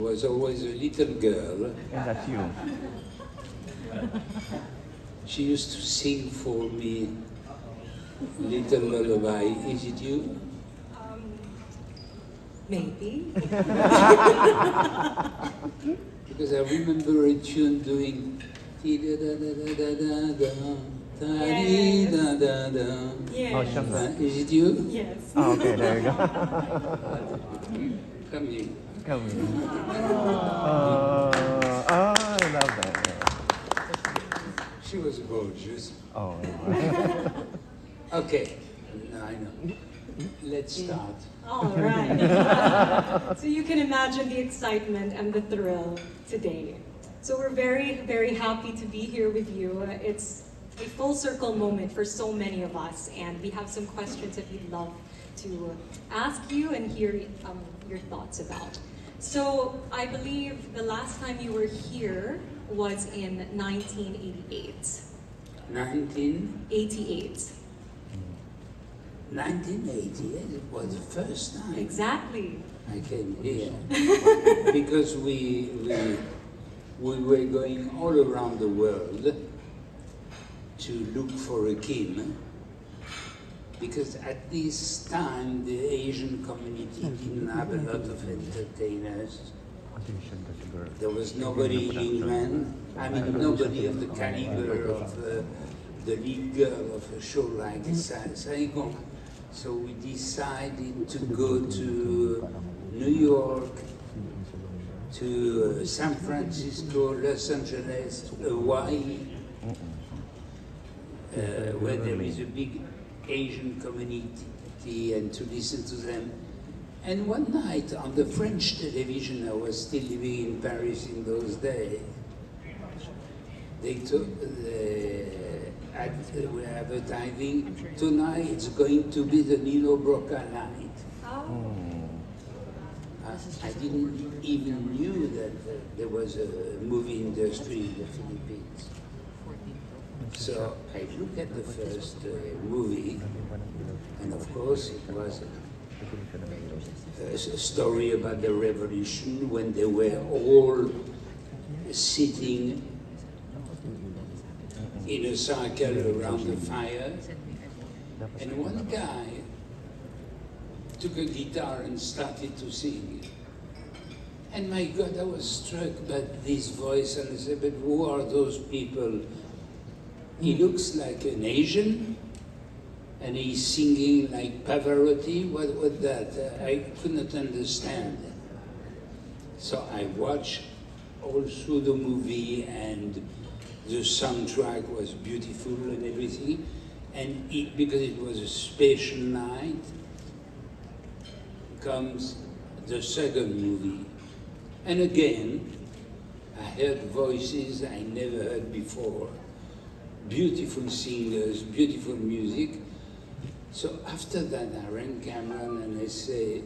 was always a little girl. And that's you. She used to sing for me little lullaby. Is it you? Maybe. Because I remember a tune doing da-di-da-da-da-da-da-da-di-da-da-da. Yes. Oh, siyang Is it you? Yes. Oh, okay, there you go. Come here. Come here. I love that. She was gorgeous. Oh, Okay, now I know. Let's start. All right. So you can imagine the excitement and the thrill today. So we're very, very happy to be here with you. It's a full circle moment for so many of us, and we have some questions that we'd love to ask you and hear your thoughts about. So I believe the last time you were here was in 1988. 1988. 88. It was the first time Exactly. I came here. Because we were going all around the world to look for a king. Because at this time, the Asian community didn't have a lot of entertainers. There was nobody in England, nobody of the caliber of the lead girl of a show like Saigon. So we decided to go to New York, to San Francisco, Los Angeles, Hawaii, where there is a big Asian community, and to listen to them. And one night on the French television, I was still living in Paris in those days, they took were advertising, tonight it's going to be the Nino Broca night. Oh. I didn't even knew that there was a movie industry in the Philippines. So I looked at the first movie, and of course it was a story about the revolution when they were all sitting in a circle around the fire, and one guy took a guitar and started to sing. And my God, I was struck by this voice, and I said, but who are those people? He looks like an Asian, and he's singing like Pavarotti. What was that? I could not understand. So I watched all through the movie, and the soundtrack was beautiful and everything. And because it was a special night, comes the second movie. And again, I heard voices I never heard before. Beautiful singers, beautiful music. So after that, I rang Cameron and I say,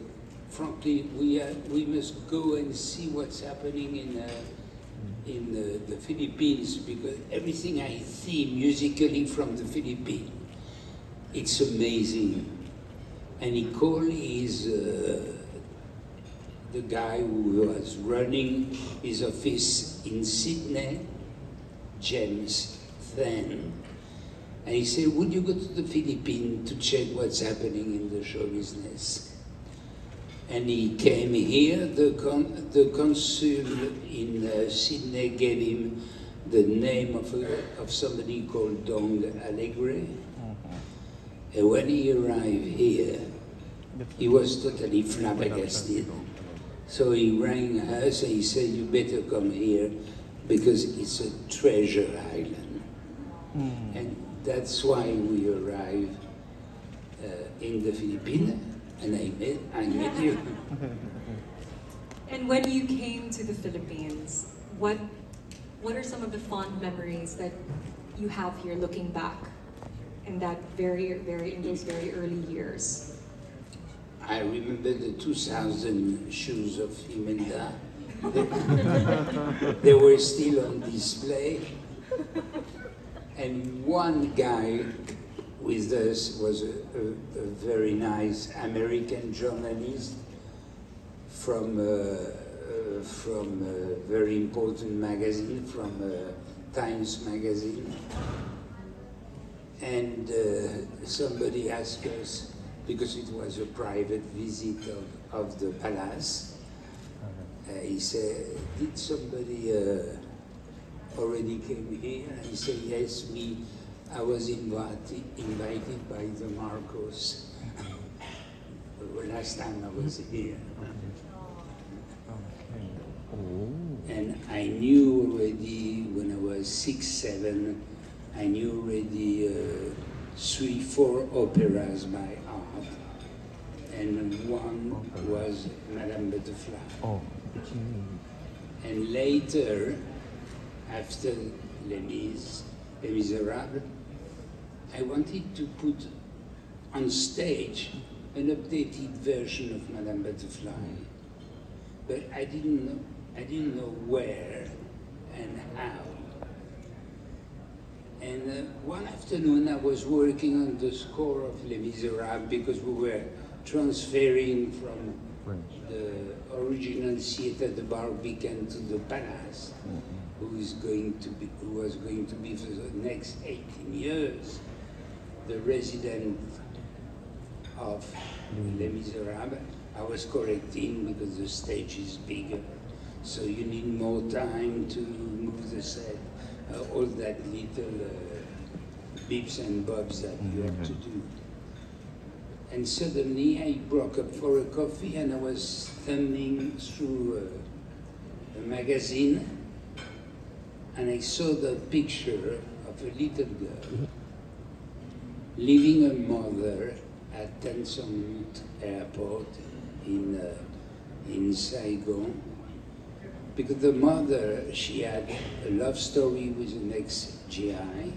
frankly, we must go and see what's happening in the Philippines, because everything I see musically from the Philippines, it's amazing. And he called the guy who was running his office in Sydney, James Then. And he said, would you go to the Philippines to check what's happening in the show business? And he came here. The consul in Sydney gave him the name of somebody called Dong Alegre. And when he arrived here, he was totally flabbergasted. So he rang us and he said, you better come here because it's a treasure island. And that's why we arrived in the Philippines, and I met you. And when you came to the Philippines, what are some of the fond memories that you have here looking back in that in those very early years? I remember the 2000 shoes of Imelda. They were still on display. And one guy with us was a very nice American journalist from from a very important magazine, from Times magazine. And somebody asked us, because it was a private visit of the palace, he said, did somebody already came here? And I said, yes, me. I was invited by the Marcos last time I was here. And I knew already when I was 6, 7, I knew already 3, 4 operas by heart. And one was Madame Butterfly. Oh. And later, after Les Miserables, I wanted to put on stage an updated version of Madame Butterfly, but I didn't know where and how. And one afternoon I was working on the score of Les Miserables because we were transferring from the original theater, the Barbican, to the Palace, who was going to be for the next 18 years the resident of Les Miserables. I was correcting because the stage is bigger, so you need more time to move the set, all that little bips and bobs that you have to do. And suddenly I broke up for a coffee and I was thumbing through a magazine and I saw the picture of a little girl leaving her mother at Tan Son Nhut airport in Saigon, because the mother, she had a love story with an ex-GI,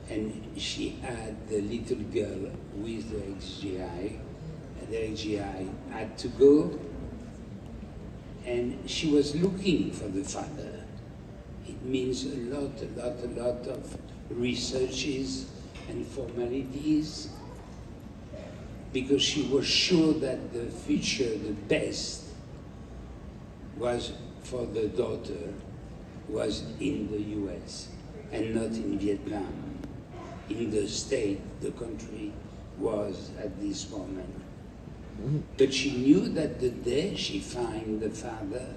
and she had the little girl with the ex-GI, and the ex-GI had to go, and she was looking for the father. It means a lot of researches and formalities, because she was sure that the future, the best, was for the daughter, was in the US and not in Vietnam, in the state the country was at this moment. But she knew that the day she find the father,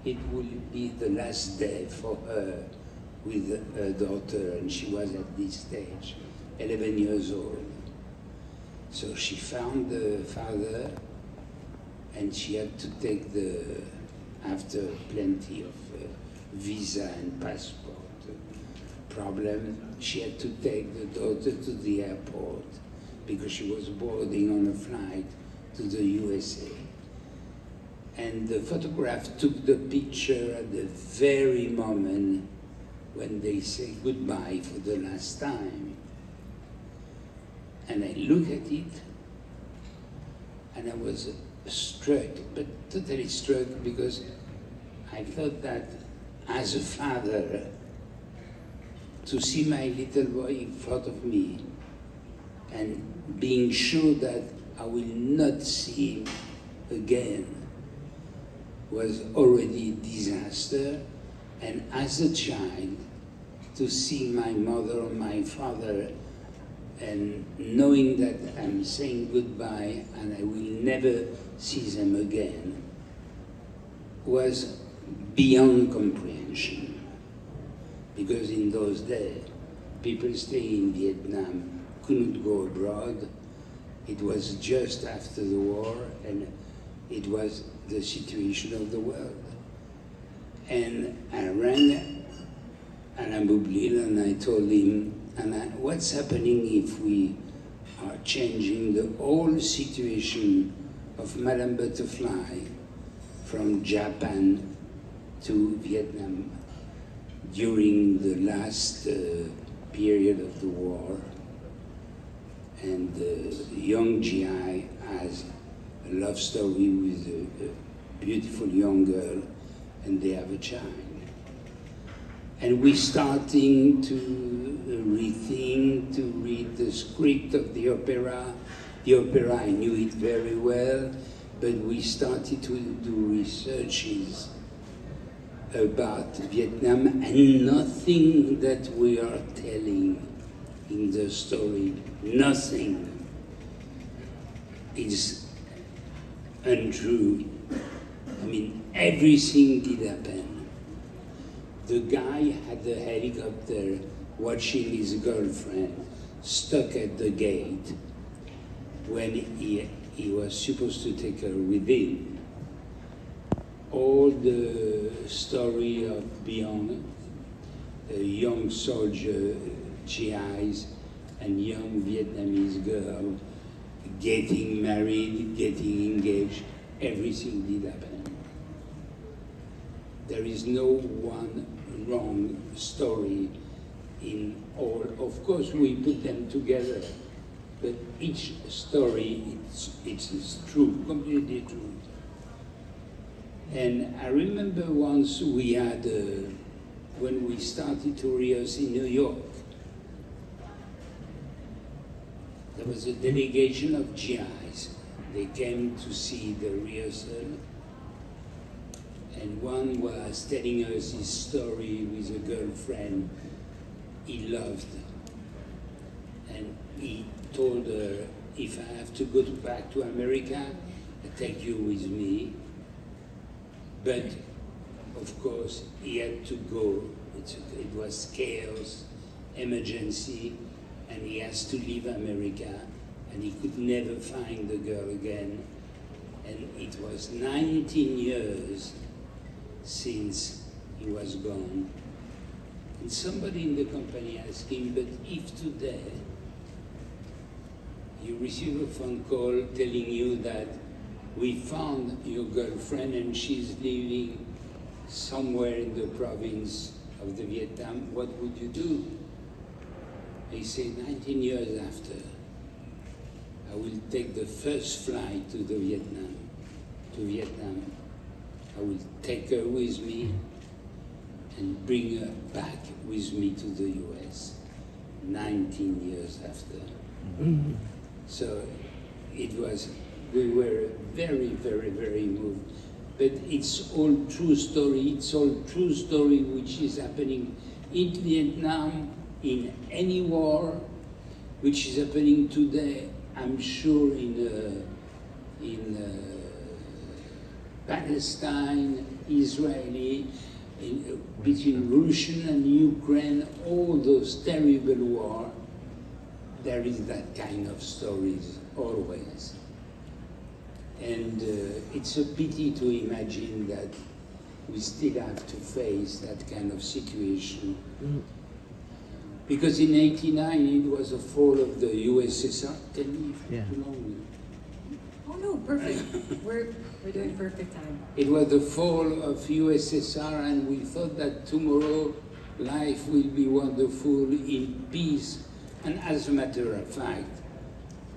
it would be the last day for her with her daughter, and she was at this stage, 11 years old. So she found the father, and she had to take after plenty of visa and passport problem, she had to take the daughter to the airport because she was boarding on a flight to the USA. And the photograph took the picture at the very moment when they say goodbye for the last time. And I look at it, and I was struck, but totally struck, because I thought that as a father, to see my little boy in front of me and being sure that I will not see him again was already a disaster. And as a child, to see my mother or my father and knowing that I'm saying goodbye and I will never see them again was beyond comprehension. Because in those days, people staying in Vietnam couldn't go abroad. It was just after the war, and it was the situation of the world. And I rang Alain Boublil and I told him, what's happening if we are changing the whole situation of Madame Butterfly from Japan to Vietnam during the last period of the war, and the young GI has a love story with a beautiful young girl, and they have a child. And we're starting to rethink, to read the script of the opera. The opera, I knew it very well. but we started to do researches about Vietnam, and nothing that we are telling in the story, nothing is untrue. I mean, everything did happen. The guy had the helicopter watching his girlfriend stuck at the gate when he was supposed to take her with him. All the story of beyond young soldier GIs and young Vietnamese girl getting married, getting engaged, everything did happen. There is no one wrong story in all. Of course, we put them together, but each story, it's true, completely true. And I remember once we had, when we started to rehearse in New York, there was a delegation of GIs. They came to see the rehearsal, and one was telling us his story with a girlfriend he loved. And he told her, if I have to go back to America, I'll take you with me. But of course, he had to go. It was chaos, emergency, and he has to leave America, and he could never find the girl again. And it was 19 years since he was gone. And somebody in the company asked him, but if today you receive a phone call telling you that we found your girlfriend and she's living somewhere in the province of the Vietnam, what would you do? He said, 19 years after, I will take the first flight to Vietnam. I will take her with me and bring her back with me to the US, 19 years after. Mm-hmm. So we were very, very, very moved. But it's all true story. It's all true story which is happening in Vietnam, in any war, which is happening today, I'm sure, in Palestine, Israeli, between Russian and Ukraine, all those terrible wars, there is that kind of stories always. And it's a pity to imagine that we still have to face that kind of situation. Mm. Because in '89 it was the fall of the USSR. Tell me if it's too long. Oh no, perfect. We're doing perfect time. It was the fall of USSR, and we thought that tomorrow life will be wonderful in peace. And as a matter of fact,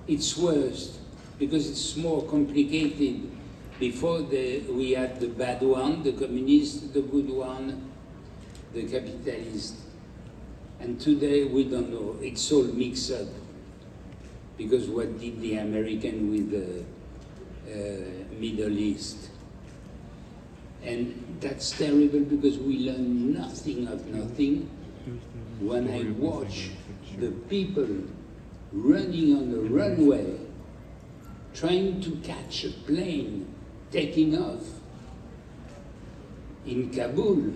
it's worse because it's more complicated. Before we had the bad one, the communist, the good one, the capitalist. And today we don't know. It's all mixed up. Because what did the American with the Middle East? And that's terrible because we learn nothing of nothing. When I watch the people running on the runway, trying to catch a plane taking off in Kabul,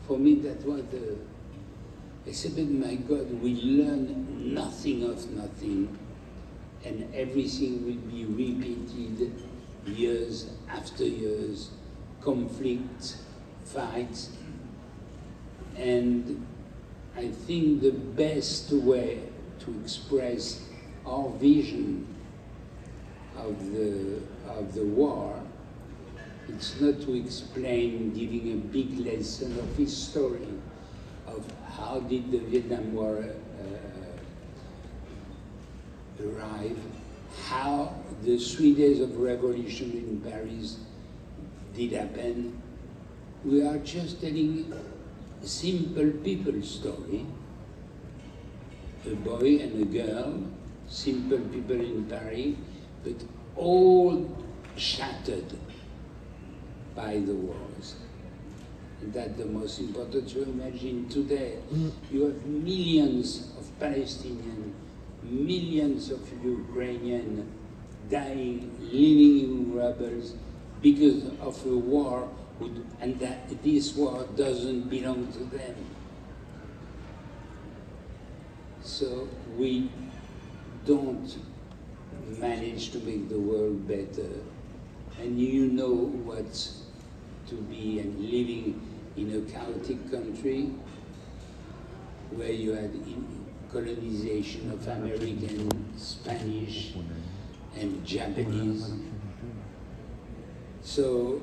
for me that was I said, but my God, we learn nothing of nothing, and everything will be repeated years after years, conflicts, fights. And I think the best way to express our vision of the war, it's not to explain, giving a big lesson of history, of how did the Vietnam War arrive, how the 3 days of revolution in Paris did happen. We are just telling a simple people story. A boy and a girl, simple people in Paris, but all shattered by the wars. And that's the most important to imagine today. You have millions of Palestinians, millions of Ukrainians dying, living in rubbles because of a war, and that this war doesn't belong to them. So we don't manage to make the world better. And you know what to be and living in a chaotic country where you had colonization of American, Spanish, and Japanese. So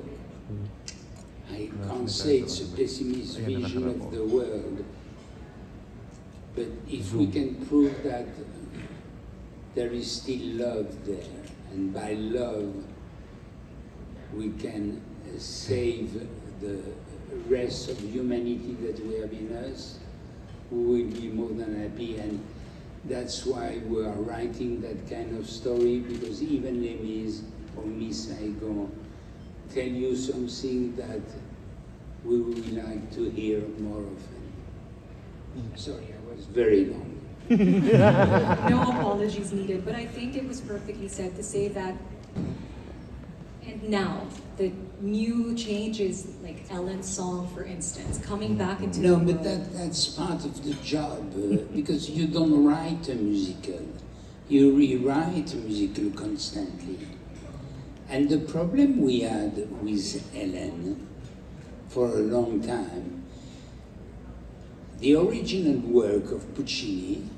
I can't say it's a pessimist vision of the world, but if we can prove that there is still love there, and by love we can save the rest of humanity that we have in us, we will be more than happy. And that's why we are writing that kind of story, because even Les or Miss Saigon tell you something that we would like to hear more often. Sorry, I was very long. No apologies needed, but I think it was perfectly said to say that, and now, the new changes, like Ellen's song, for instance, coming back into No, the but world. that's part of the job, because you don't write a musical. You rewrite a musical constantly. And the problem we had with Ellen for a long time, the original work of Puccini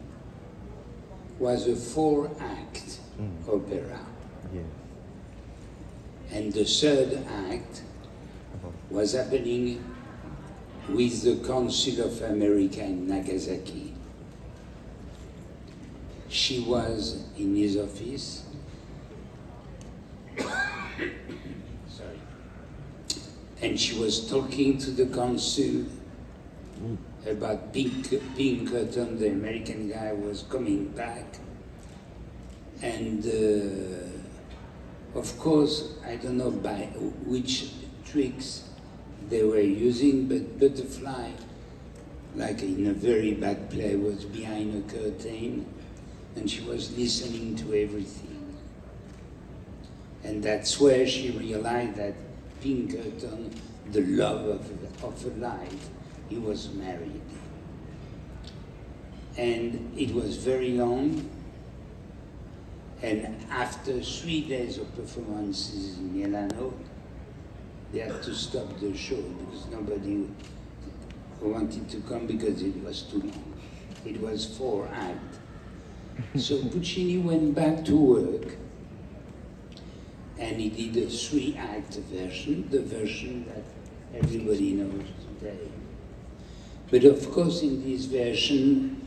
was a 4-act opera. Yes. And the third act was happening with the Consul of America in Nagasaki. She was in his office. Sorry. And she was talking to the consul about Pinkerton, the American guy was coming back. And of course, I don't know by which tricks they were using, but Butterfly, like in a very bad play, was behind a curtain, and she was listening to everything. And that's where she realized that Pinkerton, the love of her life, he was married. And it was very long. And after 3 days of performances in Milano, they had to stop the show because nobody wanted to come because it was too long. It was 4 acts. So Puccini went back to work and he did a 3-act version, the version that everybody knows today. But of course in this version,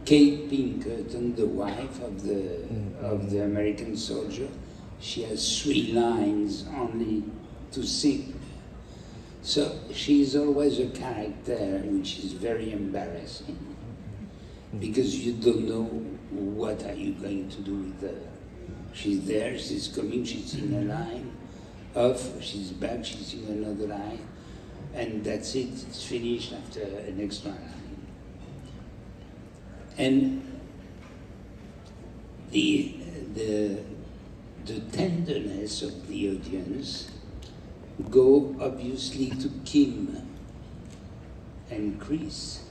Kate Pinkerton, the wife of the American soldier, she has 3 lines only to sing. So she is always a character which is very embarrassing because you don't know what are you going to do with her. She's there, she's coming, she's in a line, off, she's back, she's in another line, and that's it, it's finished after an extra line. And the tenderness of the audience go obviously to Kim and Chris,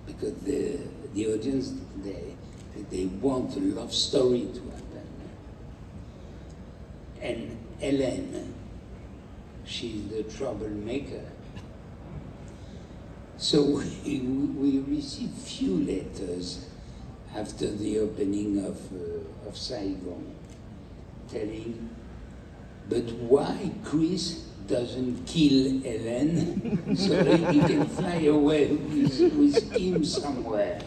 because the audience, they want a love story to happen. And Hélène, she's the troublemaker. So we received few letters after the opening of Saigon, telling, but why Chris doesn't kill Hélène so that he can fly away with Kim somewhere?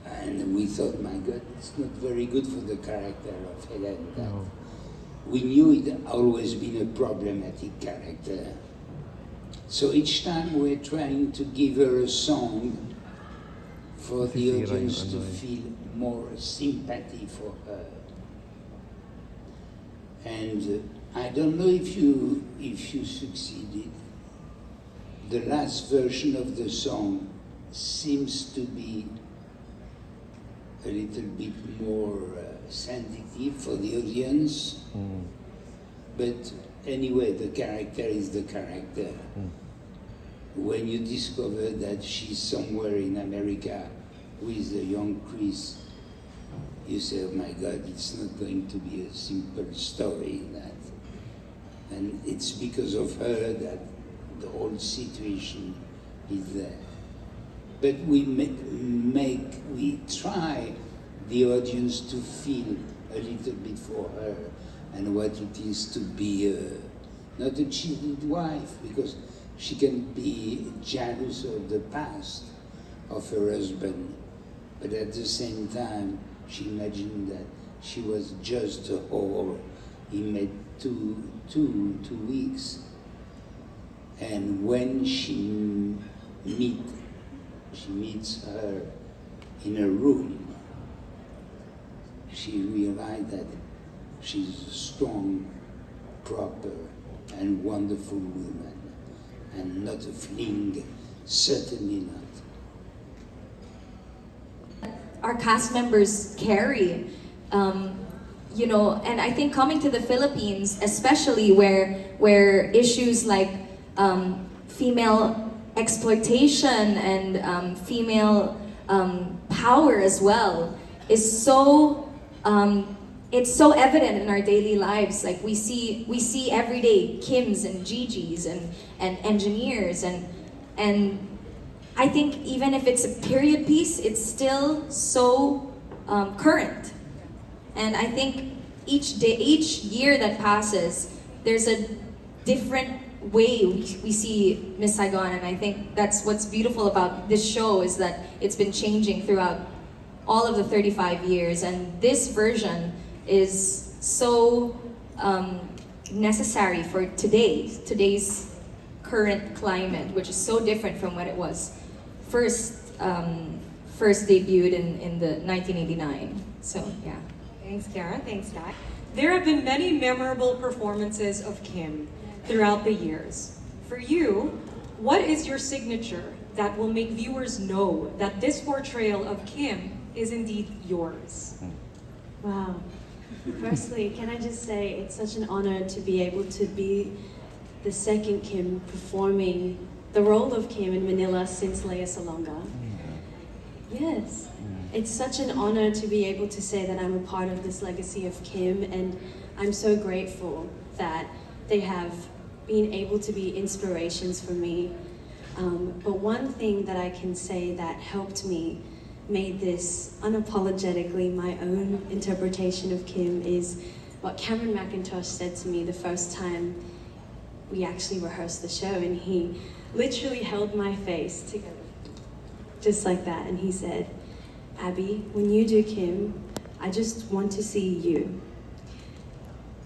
And we thought, my God, it's not very good for the character of Hélène. That we knew it had always been a problematic character. So each time we're trying to give her a song for the audience to feel more sympathy for her. And I don't know if you succeeded. The last version of the song seems to be a little bit more sensitive for the audience. But anyway, the character is the character. When you discover that she's somewhere in America with a young Chris, you say, oh my God, it's not going to be a simple story in that. And it's because of her that the whole situation is there. But we try the audience to feel a little bit for her and what it is to be not a cheated wife, because she can be jealous of the past of her husband, but at the same time, she imagined that she was just a whore. He made two weeks. And when she meets her in a room, she realized that she's a strong, proper, and wonderful woman, and not a fling, certainly not. Our cast members carry, you know, and I think coming to the Philippines, especially where issues like female exploitation and female power as well is so it's so evident in our daily lives. Like we see every day Kims and Gigi's and engineers and I think even if it's a period piece, it's still so current. And I think each year that passes, there's a different way we see Miss Saigon, and I think that's what's beautiful about this show is that it's been changing throughout all of the 35 years, and this version is so necessary for today's current climate, which is so different from what it was first debuted in the 1989. So yeah. Thanks, Kara. Thanks, Dai. There have been many memorable performances of Kim throughout the years. For you, what is your signature that will make viewers know that this portrayal of Kim is indeed yours? Wow. Firstly, can I just say it's such an honor to be able to be the second Kim performing the role of Kim in Manila since Lea Salonga. Yes. It's such an honor to be able to say that I'm a part of this legacy of Kim, and I'm so grateful that they have been able to be inspirations for me. But one thing that I can say that helped me made this unapologetically my own interpretation of Kim is what Cameron McIntosh said to me the first time we actually rehearsed the show, and he literally held my face together, just like that, and he said, "Abby, when you do Kim, I just want to see you."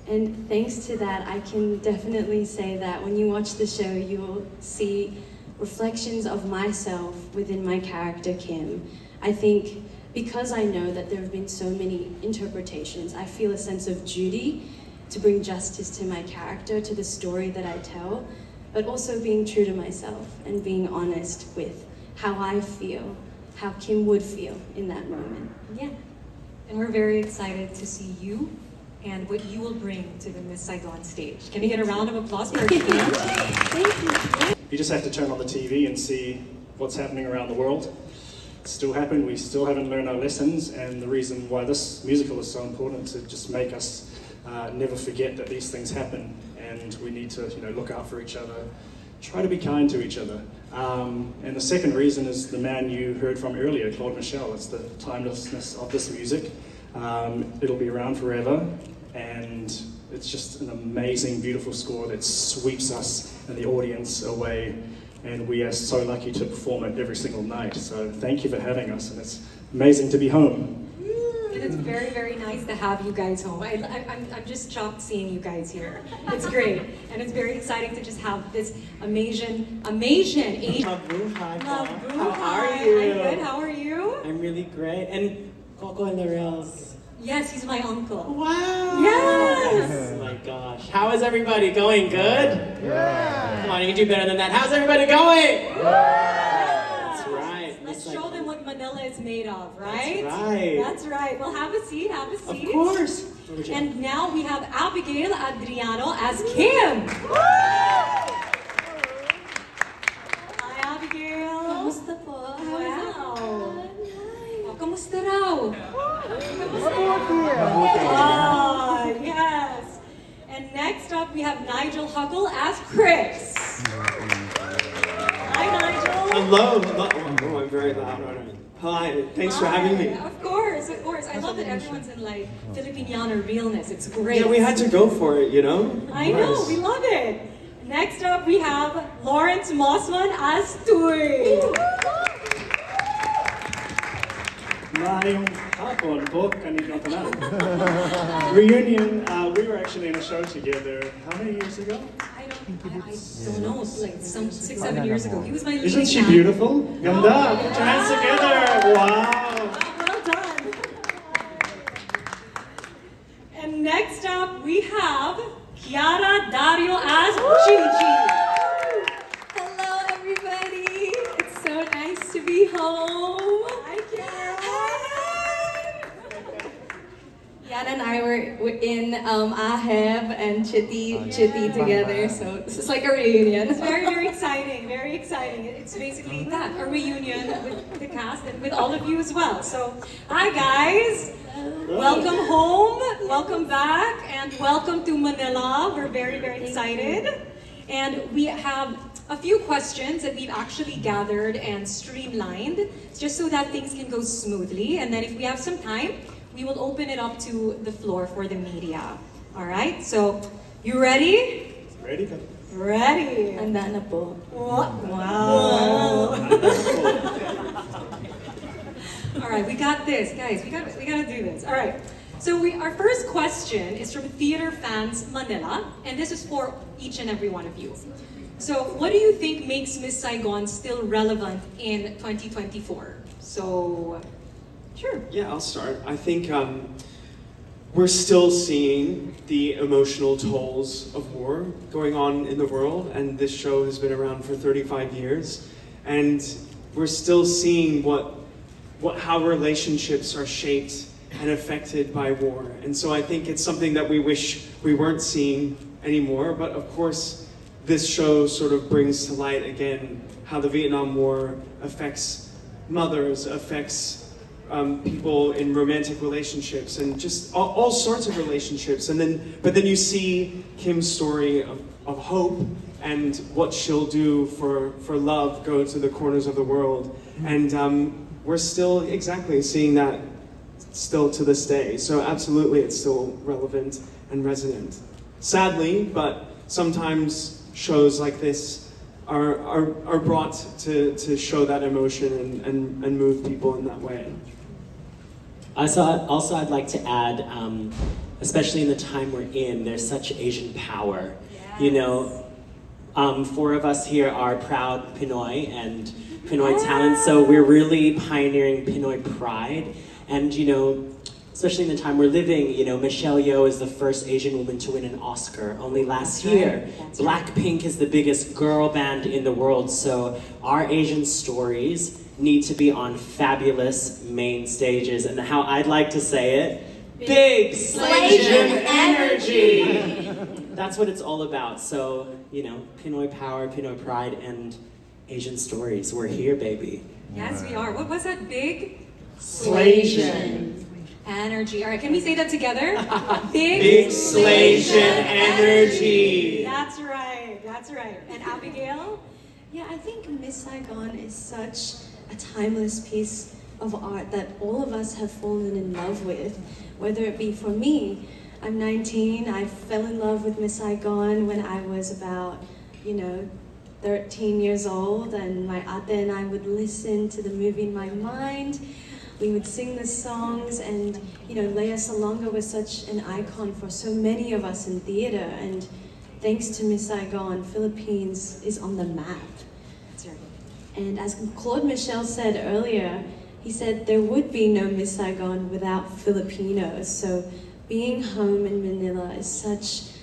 And thanks to that, I can definitely say that when you watch the show, you'll see reflections of myself within my character, Kim. I think because I know that there have been so many interpretations, I feel a sense of duty to bring justice to my character, to the story that I tell, but also being true to myself and being honest with how I feel, how Kim would feel in that moment. Yeah. And we're very excited to see you and what you will bring to the Miss Saigon stage. Can we get a round of applause for Kim? Thank you. You just have to turn on the TV and see what's happening around the world. It's still happening, we still haven't learned our lessons, and the reason why this musical is so important to just make us never forget that these things happen, and we need to look out for each other, try to be kind to each other. And the second reason is the man you heard from earlier, Claude Michel. It's the timelessness of this music. It'll be around forever, and it's just an amazing, beautiful score that sweeps us and the audience away, and we are so lucky to perform it every single night. So thank you for having us, and it's amazing to be home. And it's very, very nice to have you guys home. I'm just shocked seeing you guys here. It's great. And it's very exciting to just have this amazing Asian. Mabuhay po. Mabuhay. How are you? I'm good. How are you? I'm really great. And Coco and the Rails. Yes, he's my uncle. Wow! Yes! Oh my gosh. How is everybody going? Good? Yeah! Come on, you can do better than that. How's everybody going? That's right. Let's Miss show them what Manila is made of, right? That's right. That's right. Well, have a seat, have a seat. Of course. Where would you- And now we have Abigail Adriano as Kim. Hi, Abigail. Kamusta po? Wow. Hi. Oh, kamusta raw? Ah, yes. And next up, we have Nigel Huggle as Chris. Hi, Nigel. Hello. Oh, I'm very loud, aren't I? Hi, thanks for having me. Of course, of course. I love that everyone's in like Filipiniana realness. It's great. Yeah, we had to go for it, you know? I know, we love it. Next up, we have Lawrence Mossman as Tui. Maayong hapon po, kanino ka na. Reunion, we were actually in a show together, how many years ago? I don't know, like some 6-7 years ago. He was my leading Isn't she man. beautiful? Ganda! Put your hands together! Wow! Well done. And next up, we have Kiara Dario as Gigi. Hello, everybody. It's so nice to be home. Hi, Kiara. Yan and I were in Aheb and Chitty together, so this is like a reunion. It's very, very exciting, very exciting. It's basically that, a reunion with the cast and with all of you as well. So, hi guys, welcome home, welcome back, and welcome to Manila. We're very, very excited. And we have a few questions that we've actually gathered and streamlined, just so that things can go smoothly. And then if we have some time, we will open it up to the floor for the media. All right, so you ready? Ready? Ready. Handa na po. Wow. All right, we got this, guys. We gotta do this. All right. So our first question is from Theater Fans Manila, and this is for each and every one of you. So, what do you think makes Miss Saigon still relevant in 2024? So, sure. Yeah, I'll start. I think we're still seeing the emotional tolls of war going on in the world, and this show has been around for 35 years, and we're still seeing how relationships are shaped and affected by war. And so I think it's something that we wish we weren't seeing anymore, but of course this show sort of brings to light again how the Vietnam War affects mothers, affects people in romantic relationships, and just all sorts of relationships. But then you see Kim's story of hope and what she'll do for love go to the corners of the world. And we're still exactly seeing that still to this day. So absolutely it's still relevant and resonant. Sadly, but sometimes shows like this are brought to show that emotion and move people in that way. Also, I'd like to add, especially in the time we're in, there's such Asian power. Yes. You know, 4 of us here are proud Pinoy and Pinoy talent, so we're really pioneering Pinoy pride. And you know, especially in the time we're living, you know, Michelle Yeoh is the first Asian woman to win an Oscar only last year. Blackpink is the biggest girl band in the world, so our Asian stories need to be on fabulous main stages. And how I'd like to say it, big Slasian energy! That's what it's all about. So, you know, Pinoy power, Pinoy pride, and Asian stories. We're here, baby. Yes, we are. What was that? Big Slasian energy. All right, can we say that together? Big Slasian energy. That's right. That's right. And Abigail? Yeah, I think Miss Saigon is such a timeless piece of art that all of us have fallen in love with. Whether it be for me, I'm 19, I fell in love with Miss Saigon when I was about, 13 years old, and my ate and I would listen to the movie in my mind. We would sing the songs, and Lea Salonga was such an icon for so many of us in theater, and thanks to Miss Saigon, Philippines is on the map. That's right. And as Claude Michel said earlier, he said there would be no Miss Saigon without Filipinos. So being home in Manila is such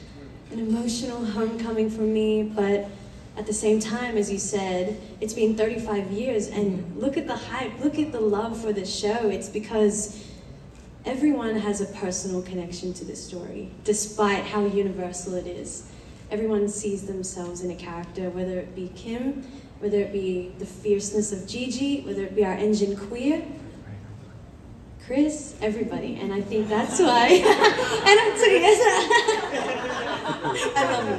an emotional homecoming for me, but at the same time, as you said, it's been 35 years, and look at the hype, look at the love for this show. It's because everyone has a personal connection to this story, despite how universal it is. Everyone sees themselves in a character, whether it be Kim, whether it be the fierceness of Gigi, whether it be our engine queer, Chris, everybody. And I think that's why. And I'm sorry, I love you.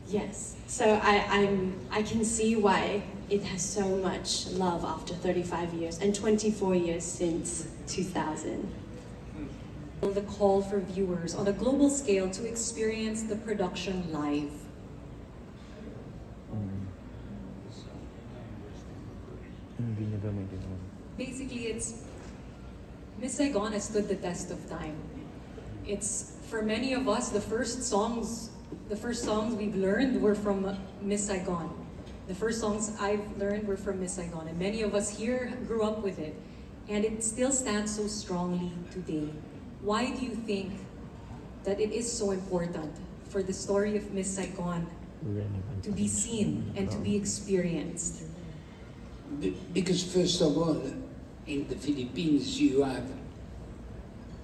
Yes, so I can see why it has so much love after 35 years and 24 years since 2000. The call for viewers on a global scale to experience the production live. Hindi niya ba maintindihan? Basically, it's Miss Saigon has stood the test of time. It's for many of us the first songs we've learned were from Miss Saigon. The first songs I've learned were from Miss Saigon, and many of us here grew up with it, and it still stands so strongly today. Why do you think that it is so important for the story of Miss Saigon to be seen and to be experienced? Because first of all, in the Philippines, you have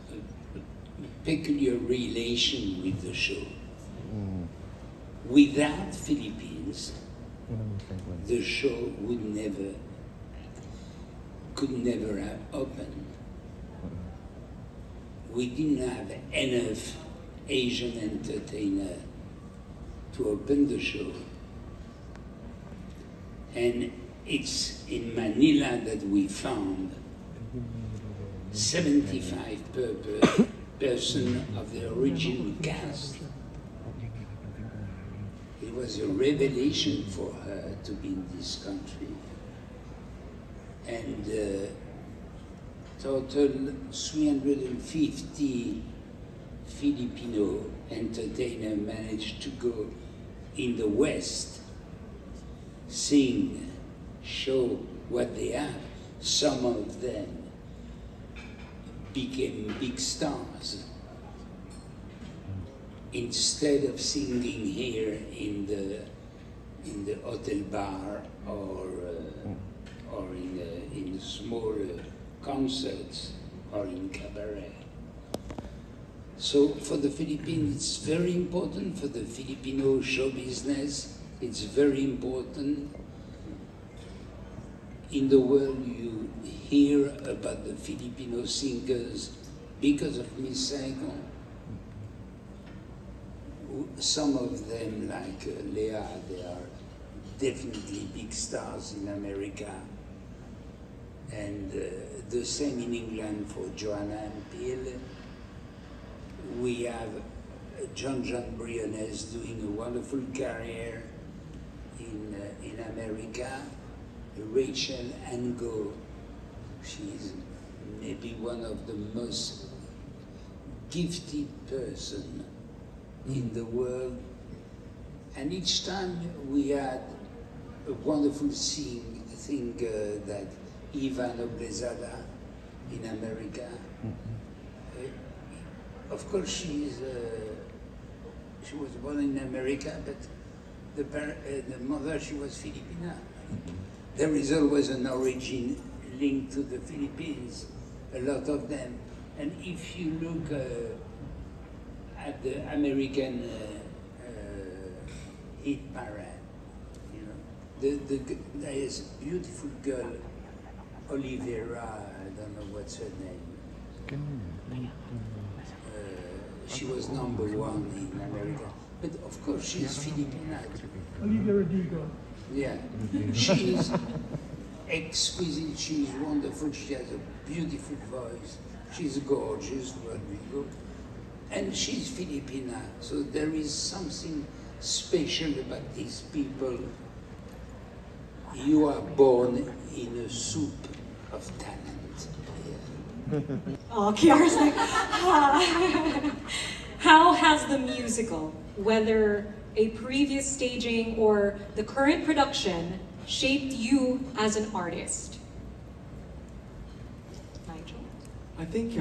a peculiar relation with the show. Without Philippines, the show could never have opened. We didn't have enough Asian entertainer to open the show. And it's in Manila that we found 75% of the original cast. It was a revelation for her to be in this country. And total 350 Filipino entertainer managed to go in the West, sing, show what they have. Some of them became big stars. Instead of singing here in the hotel bar or in small concerts or in cabaret. So for the Philippines, it's very important. For the Filipino show business, it's very important. In the world, you hear about the Filipino singers because of Miss Saigon. Some of them, like Leah, they are definitely big stars in America. And the same in England for Joanna and Peel. We have John Briones doing a wonderful career in America. Rachel Ango, she's maybe one of the most gifted person in the world. And each time we had a wonderful singer that Ivan Oblezada in America. Of course, she was born in America, but the mother, she was Filipina. There is always an origin linked to the Philippines, a lot of them. And if you look at the American hit parade, you know, there is a beautiful girl, Olivera, I don't know what's her name. She was number one in America. But of course, she's Filipina. Olivia Rodrigo. Yeah, she is exquisite, she is wonderful, she has a beautiful voice, she's gorgeous, Rodrigo, and she's Filipina, so there is something special about these people. You are born in a soup of talent. Oh, Kiara's like, how has the musical, whether a previous staging or the current production, shaped you as an artist? Nigel? I think,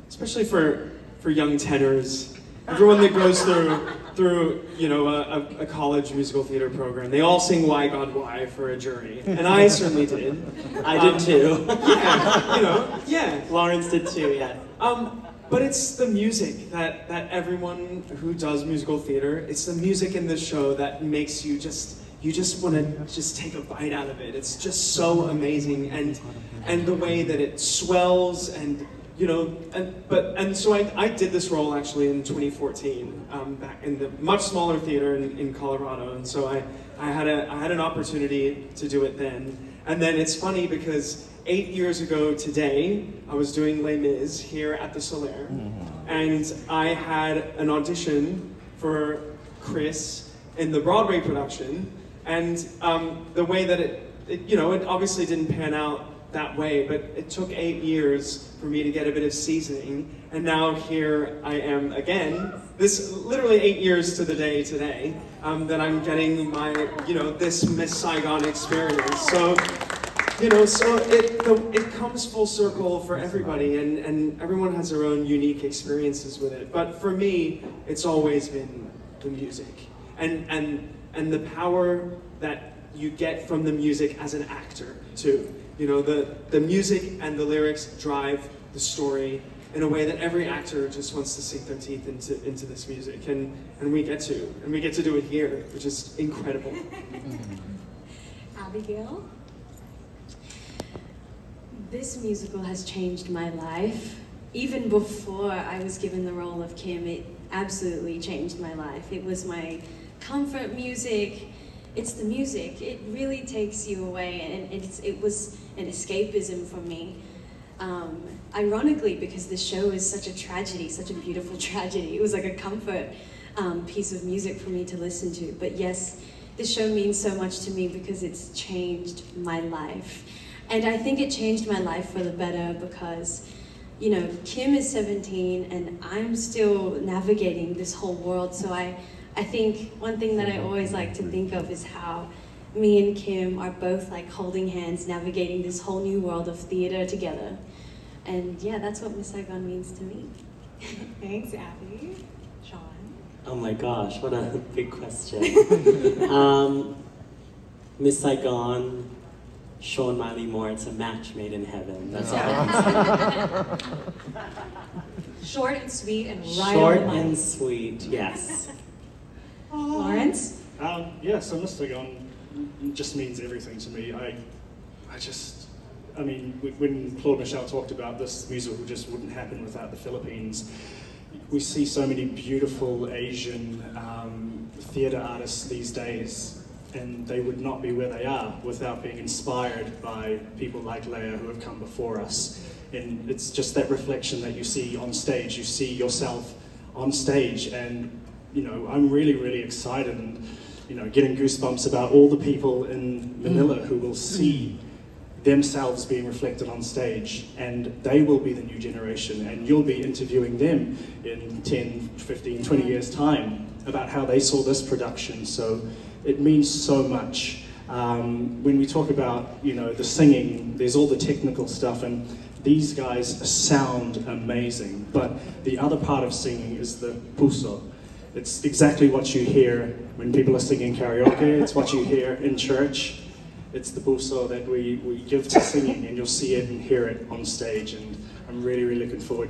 especially for young tenors, everyone that goes through a college musical theater program, they all sing "Why God Why" for a jury, and I certainly did. I did too. Yeah. Lawrence did too, yeah. But it's the music that everyone who does musical theater, it's the music in this show that makes you just want to just take a bite out of it. It's just so amazing, and the way that it swells, and so I did this role actually in 2014, back in the much smaller theater in Colorado, and so I had an opportunity to do it then. And then it's funny because 8 years ago today, I was doing Les Mis here at the Solaire, and I had an audition for Chris in the Broadway production, and the way that it obviously didn't pan out that way, but it took 8 years for me to get a bit of seasoning, and now here I am again. This literally 8 years to the day today that I'm getting my this Miss Saigon experience. So it comes full circle for everybody, and everyone has their own unique experiences with it. But for me, it's always been the music and the power that you get from the music as an actor too. The music and the lyrics drive the story in a way that every actor just wants to sink their teeth into this music, and we get to do it here, which is incredible. Abigail? This musical has changed my life. Even before I was given the role of Kim, it absolutely changed my life. It was my comfort music. It's the music. It really takes you away, and it was an escapism for me. Ironically, because this show is such a tragedy, such a beautiful tragedy, it was like a comfort piece of music for me to listen to. But yes, this show means so much to me because it's changed my life. And I think it changed my life for the better because, Kim is 17 and I'm still navigating this whole world. So I think one thing that I always like to think of is how me and Kim are both like holding hands, navigating this whole new world of theater together. And yeah, that's what Miss Saigon means to me. Thanks, Abby. Sean? Oh my gosh, what a big question. Miss Saigon, Sean Miley Moore, it's a match made in heaven. That's all I can say. Short and sweet and right Short on the line. and sweet, yes. Lawrence? So Miss Saigon just means everything to me. When Claude Michel talked about this musical just wouldn't happen without the Philippines, we see so many beautiful Asian theatre artists these days, and they would not be where they are without being inspired by people like Leia who have come before us. And it's just that reflection that you see on stage. You see yourself on stage, and I'm really, really excited and getting goosebumps about all the people in Manila who will see themselves being reflected on stage, and they will be the new generation, and you'll be interviewing them in 10, 15, 20 years time about how they saw this production. So it means so much. When we talk about the singing, there's all the technical stuff, and these guys sound amazing, but the other part of singing is the puso. It's exactly what you hear when people are singing karaoke. It's what you hear in church. It's the puso that we give to singing, and you'll see it and hear it on stage, and I'm really, really looking forward to